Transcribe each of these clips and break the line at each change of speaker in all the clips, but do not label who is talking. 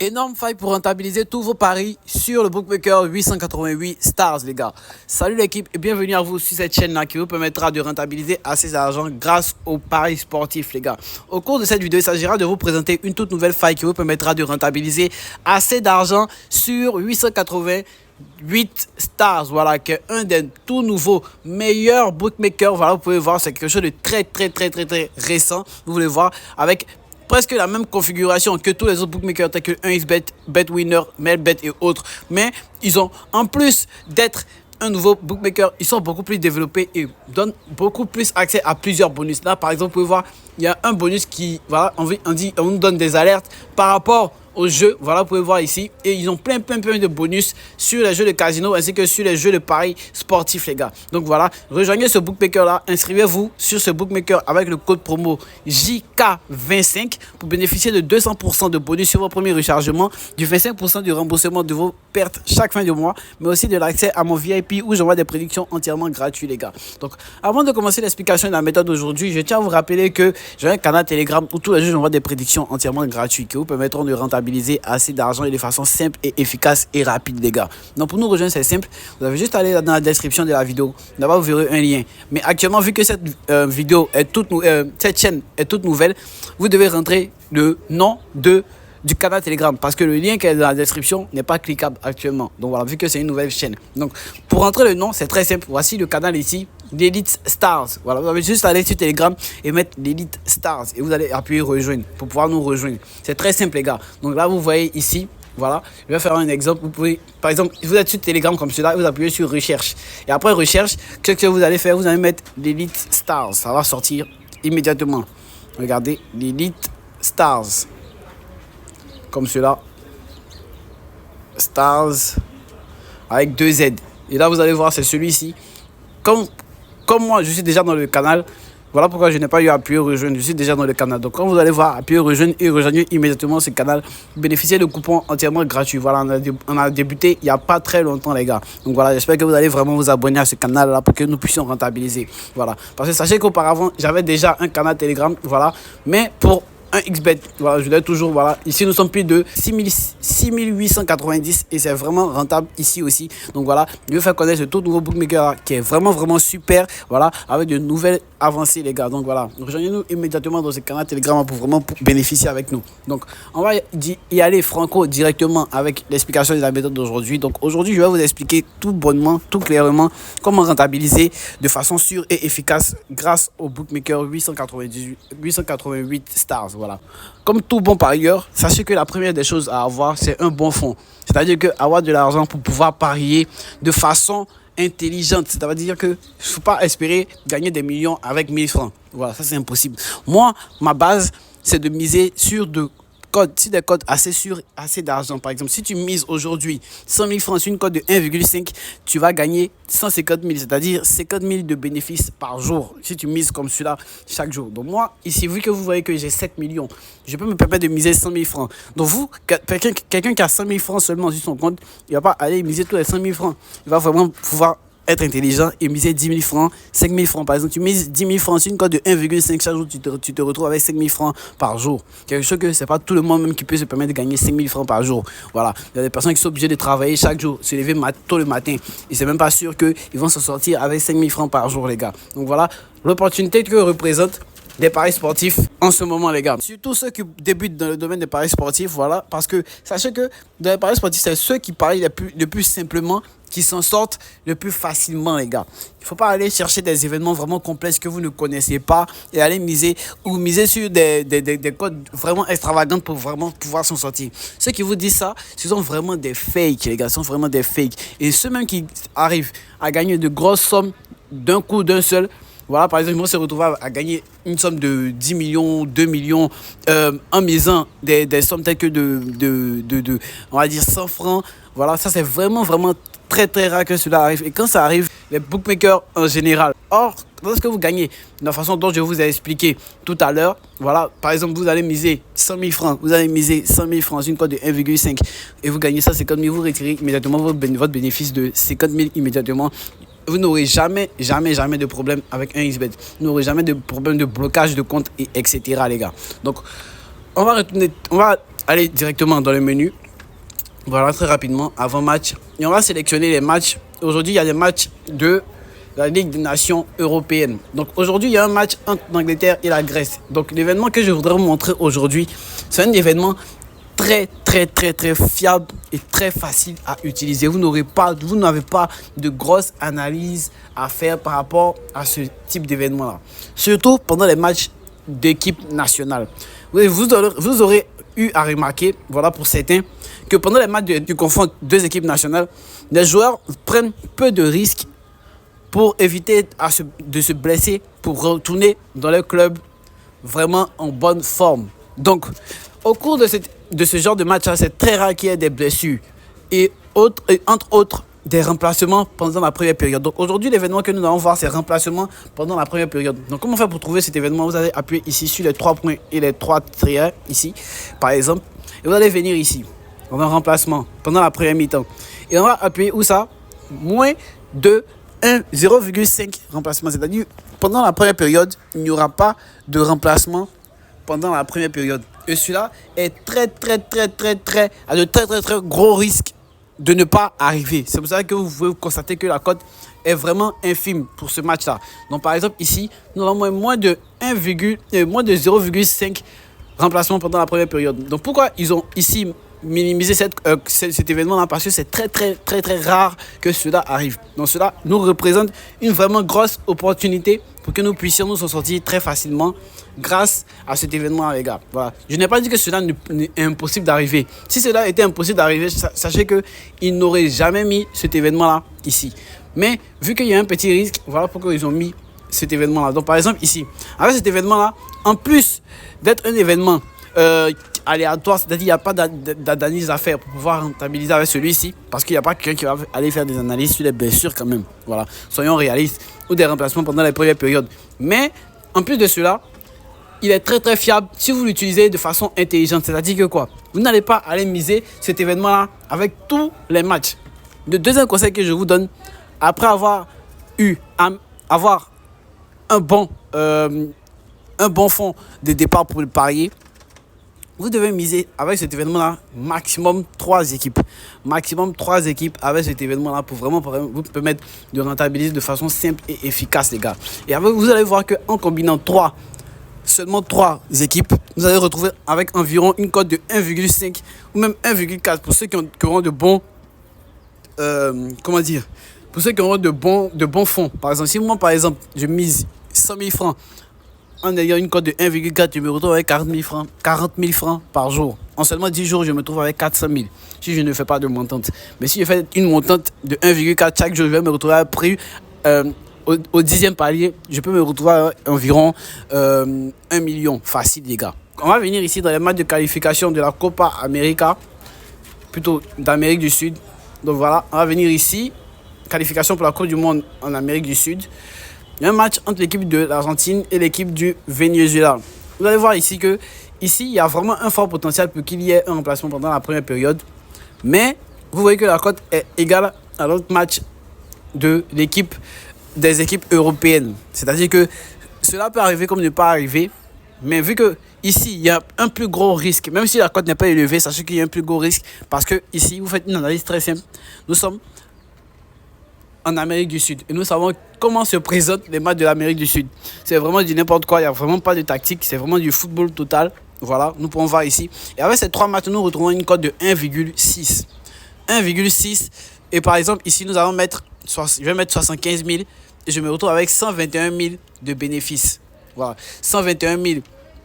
Énorme faille pour rentabiliser tous vos paris sur le bookmaker 888 Stars, les gars. Salut l'équipe et bienvenue à vous sur cette chaîne-là qui vous permettra de rentabiliser assez d'argent grâce aux paris sportifs, les gars. Au cours de cette vidéo, il s'agira de vous présenter une toute nouvelle faille qui vous permettra de rentabiliser assez d'argent sur 888 Stars, voilà, qui est un des tout nouveaux meilleurs bookmakers. Voilà, vous pouvez voir, c'est quelque chose de très récent. Vous voulez voir avec presque la même configuration que tous les autres bookmakers tels que 1xBet, BetWinner, Melbet et autres. Mais ils ont, en plus d'être un nouveau bookmaker, ils sont beaucoup plus développés et donnent beaucoup plus accès à plusieurs bonus. Là, par exemple, vous pouvez voir, il y a un bonus qui, voilà, on nous donne des alertes par rapport au jeu. Voilà, vous pouvez voir ici. Et ils ont plein de bonus sur les jeux de casino ainsi que sur les jeux de paris sportifs, les gars. Donc voilà, rejoignez ce bookmaker là, inscrivez-vous sur ce bookmaker avec le code promo JK25 pour bénéficier de 200% de bonus sur vos premiers rechargements, du 25% de remboursement de vos pertes chaque fin de mois, mais aussi de l'accès à mon VIP où j'envoie des prédictions entièrement gratuites, les gars. Donc avant de commencer l'explication de la méthode d'aujourd'hui, je tiens à vous rappeler que j'ai un canal Telegram où tous les jours j'envoie des prédictions entièrement gratuites qui vous permettront de rentabiliser assez d'argent et de façon simple et efficace et rapide, les gars. Donc pour nous rejoindre, c'est simple, vous avez juste à aller dans la description de la vidéo, là-bas vous verrez un lien. Mais actuellement, vu que cette vidéo est cette chaîne est toute nouvelle, vous devez rentrer le nom du canal Telegram parce que le lien qui est dans la description n'est pas cliquable actuellement. Donc voilà, vu que c'est une nouvelle chaîne. Donc pour rentrer le nom, c'est très simple. Voici le canal ici, l'Elite Stars. Voilà, vous avez juste à aller sur Telegram et mettre l'Elite Stars et vous allez appuyer rejoindre pour pouvoir nous rejoindre. C'est très simple, les gars. Donc là, vous voyez ici, voilà, je vais faire un exemple. Vous pouvez, par exemple, si vous êtes sur Telegram comme cela, vous appuyez sur recherche. Et après recherche, ce que vous allez faire, vous allez mettre l'Elite Stars. Ça va sortir immédiatement. Regardez, l'Elite Stars. Comme cela, Stars avec 2 Z. Et là, vous allez voir, c'est celui-ci. Comme moi, je suis déjà dans le canal. Voilà pourquoi je n'ai pas eu à appuyer rejoindre. Je suis déjà dans le canal. Donc, quand vous allez voir, appuyer rejoindre et rejoindre immédiatement ce canal, bénéficiez de coupons entièrement gratuits. Voilà, on a débuté il n'y a pas très longtemps, les gars. Donc voilà, j'espère que vous allez vraiment vous abonner à ce canal-là pour que nous puissions rentabiliser. Voilà. Parce que sachez qu'auparavant, j'avais déjà un canal Telegram. Voilà. Mais pour 1xBet, voilà, je l'ai toujours, voilà. Ici, nous sommes plus de 6890 et c'est vraiment rentable ici aussi. Donc voilà, je vais faire connaître ce tout nouveau bookmaker qui est vraiment super, voilà, avec de nouvelles avancées, les gars. Donc voilà, rejoignez-nous immédiatement dans ce canal Telegram pour vraiment bénéficier avec nous. Donc on va y aller franco directement avec l'explication de la méthode d'aujourd'hui. Donc aujourd'hui, je vais vous expliquer tout bonnement, tout clairement comment rentabiliser de façon sûre et efficace grâce au bookmaker 888 Stars. Voilà. Comme tout bon parieur, sachez que la première des choses à avoir, c'est un bon fonds. C'est-à-dire que avoir de l'argent pour pouvoir parier de façon intelligente. C'est-à-dire que il ne faut pas espérer gagner des millions avec 1000 francs. Voilà, ça c'est impossible. Moi, ma base, c'est de miser sur des codes assez sûrs, assez d'argent. Par exemple, si tu mises aujourd'hui 100 000 francs sur une cote de 1,5, tu vas gagner 150 000, c'est-à-dire 50 000 de bénéfices par jour. Si tu mises comme cela chaque jour. Donc moi, ici, vu que vous voyez que j'ai 7 millions, je peux me permettre de miser 100 000 francs. Donc vous, quelqu'un qui a 100 000 francs seulement sur son compte, il ne va pas aller miser tous les 100 000 francs. Il va vraiment pouvoir être intelligent et miser 10 000 francs, 5 000 francs. Par exemple, tu mises 10 000 francs sur une cote de 1,5 chaque jour, tu te retrouves avec 5 000 francs par jour. Quelque chose que c'est pas tout le monde même qui peut se permettre de gagner 5 000 francs par jour. Voilà. Il y a des personnes qui sont obligées de travailler chaque jour, se lever tôt le matin. Et c'est même pas sûr qu'ils vont se sortir avec 5 000 francs par jour, les gars. Donc voilà, l'opportunité que représente des paris sportifs en ce moment, les gars. Surtout ceux qui débutent dans le domaine des paris sportifs, voilà. Parce que sachez que dans les paris sportifs, c'est ceux qui parient le plus simplement qui s'en sortent le plus facilement, les gars. Il ne faut pas aller chercher des événements vraiment complexes que vous ne connaissez pas et aller miser sur des codes vraiment extravagantes pour vraiment pouvoir s'en sortir. Ceux qui vous disent ça, ce sont vraiment des fakes, les gars. Ce sont vraiment des fakes. Et ceux même qui arrivent à gagner de grosses sommes d'un coup, d'un seul, voilà, par exemple, ils vont se retrouver à gagner une somme de 10 millions, 2 millions en misant des sommes telles que on va dire 100 francs. Voilà, ça c'est vraiment très rare que cela arrive. Et quand ça arrive, les bookmakers en général, lorsque vous gagnez de la façon dont je vous ai expliqué tout à l'heure, voilà, par exemple, vous allez miser 100 000 francs, vous allez miser 100 000 francs sur une cote de 1,5 et vous gagnez ça, 50 000, vous retirez immédiatement votre bénéfice de 50 000 immédiatement. Vous n'aurez jamais de problème avec 1xBet. Vous n'aurez jamais de problème de blocage de compte, etc., les gars. Donc, on va aller directement dans le menu. Voilà, très rapidement, avant match. Et on va sélectionner les matchs. Aujourd'hui, il y a des matchs de la Ligue des Nations européennes. Donc aujourd'hui, il y a un match entre l'Angleterre et la Grèce. Donc l'événement que je voudrais vous montrer aujourd'hui, c'est un événement très fiable et très facile à utiliser. Vous n'avez pas de grosse analyse à faire par rapport à ce type d'événement là. Surtout pendant les matchs d'équipe nationale. Vous aurez eu à remarquer, voilà, pour certains, que pendant les matchs qui confrontent deux équipes nationales, les joueurs prennent peu de risques pour éviter de se blesser, pour retourner dans leur club vraiment en bonne forme. Donc, au cours de ce genre de match, c'est très rare qu'il y ait des blessures et entre autres des remplacements pendant la première période. Donc aujourd'hui, l'événement que nous allons voir, c'est remplacement pendant la première période. Donc comment faire pour trouver cet événement? Vous allez appuyer ici sur les 3 points et les 3 traits ici, par exemple, et vous allez venir ici, dans un remplacement pendant la première mi-temps. Et on va appuyer où ça? Moins de 0,5 remplacement, c'est-à-dire pendant la première période, il n'y aura pas de remplacement pendant la première période. Et celui-là est à de très gros risques de ne pas arriver. C'est pour ça que vous pouvez constater que la cote est vraiment infime pour ce match-là. Donc par exemple ici, nous avons moins de 0,5 remplacement pendant la première période. Donc pourquoi ils ont ici minimiser cet événement-là, parce que c'est très rare que cela arrive. Donc cela nous représente une vraiment grosse opportunité pour que nous puissions nous en sortir très facilement grâce à cet événement-là, les gars. Voilà. Je n'ai pas dit que cela est impossible d'arriver. Si cela était impossible d'arriver, sachez qu'ils n'auraient jamais mis cet événement-là ici. Mais vu qu'il y a un petit risque, voilà pourquoi ils ont mis cet événement-là. Donc par exemple ici, avec cet événement-là, en plus d'être un événement aléatoire, c'est-à-dire qu'il n'y a pas d'analyse à faire pour pouvoir rentabiliser avec celui-ci, parce qu'il n'y a pas quelqu'un qui va aller faire des analyses sur les blessures quand même, voilà, soyons réalistes, ou des remplacements pendant les premières périodes. Mais en plus de cela, il est très fiable si vous l'utilisez de façon intelligente, c'est-à-dire que quoi, vous n'allez pas aller miser cet événement-là avec tous les matchs. Le deuxième conseil que je vous donne, après avoir un bon fond de départ pour le parier, vous devez miser avec cet événement-là maximum 3 équipes. Maximum 3 équipes avec cet événement-là pour vraiment vous permettre de rentabiliser de façon simple et efficace, les gars. Et vous allez voir qu'en combinant seulement 3 équipes, vous allez retrouver avec environ une cote de 1,5 ou même 1,4 pour ceux qui auront de bons... pour ceux qui auront de bons fonds. Par exemple, si moi, par exemple, je mise 100 000 francs en ayant une cote de 1,4, je me retrouve avec 40 000 francs par jour. En seulement 10 jours, je me trouve avec 400 000 si je ne fais pas de montante. Mais si je fais une montante de 1,4 chaque jour, je vais me retrouver après au 10e palier, je peux me retrouver à environ 1 million facile, les gars. On va venir ici dans les matchs de qualification de la Copa América, plutôt d'Amérique du Sud. Donc voilà, on va venir ici, qualification pour la Coupe du Monde en Amérique du Sud. Il y a un match entre l'équipe de l'Argentine et l'équipe du Venezuela. Vous allez voir ici il y a vraiment un fort potentiel pour qu'il y ait un remplacement pendant la première période. Mais vous voyez que la cote est égale à l'autre match des équipes européennes. C'est-à-dire que cela peut arriver comme ne pas arriver. Mais vu que ici, il y a un plus gros risque, même si la cote n'est pas élevée, sachez qu'il y a un plus gros risque. Parce que ici, vous faites une analyse très simple. Nous sommes en Amérique du Sud et nous savons comment se présentent les matchs de l'Amérique du Sud. C'est vraiment du n'importe quoi, il n'y a vraiment pas de tactique, c'est vraiment du football total. Voilà, nous pouvons voir ici. Et avec ces 3 matchs, nous retrouvons une cote de 1,6. 1,6. Et par exemple, ici, je vais mettre 75 000 et je me retrouve avec 121 000 de bénéfices. Voilà, 121 000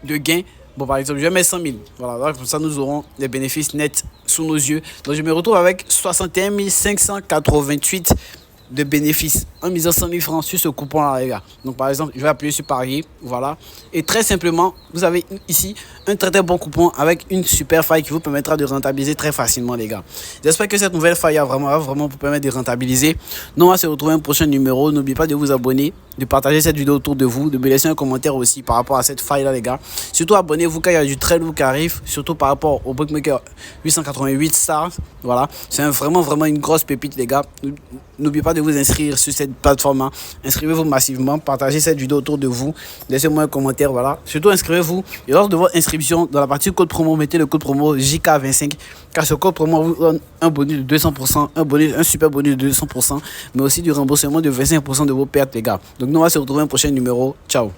de gains. Bon, par exemple, je vais mettre 100 000. Voilà, comme ça, nous aurons des bénéfices nets sous nos yeux. Donc, je me retrouve avec 61 588 de bénéfices en misant 100 000 francs sur ce coupon-là, les gars. Donc, par exemple, je vais appuyer sur parier. Voilà. Et très simplement, vous avez ici un très bon coupon avec une super faille qui vous permettra de rentabiliser très facilement, les gars. J'espère que cette nouvelle faille va vraiment vous permettre de rentabiliser. Nous, on va se retrouver un prochain numéro. N'oubliez pas de vous abonner, de partager cette vidéo autour de vous, de me laisser un commentaire aussi par rapport à cette faille-là, les gars. Surtout, abonnez-vous quand il y a du très lourd qui arrive, surtout par rapport au Bookmaker 888 Stars. Voilà. C'est vraiment une grosse pépite, les gars. N'oubliez pas de vous inscrire sur cette plateforme. Hein. Inscrivez-vous massivement, partagez cette vidéo autour de vous, laissez-moi un commentaire, voilà. Surtout inscrivez-vous et lors de votre inscription, dans la partie code promo, mettez le code promo JK25 car ce code promo vous donne un bonus de 200%, un super bonus de 200%, mais aussi du remboursement de 25% de vos pertes les gars. Donc nous on va se retrouver dans un prochain numéro. Ciao.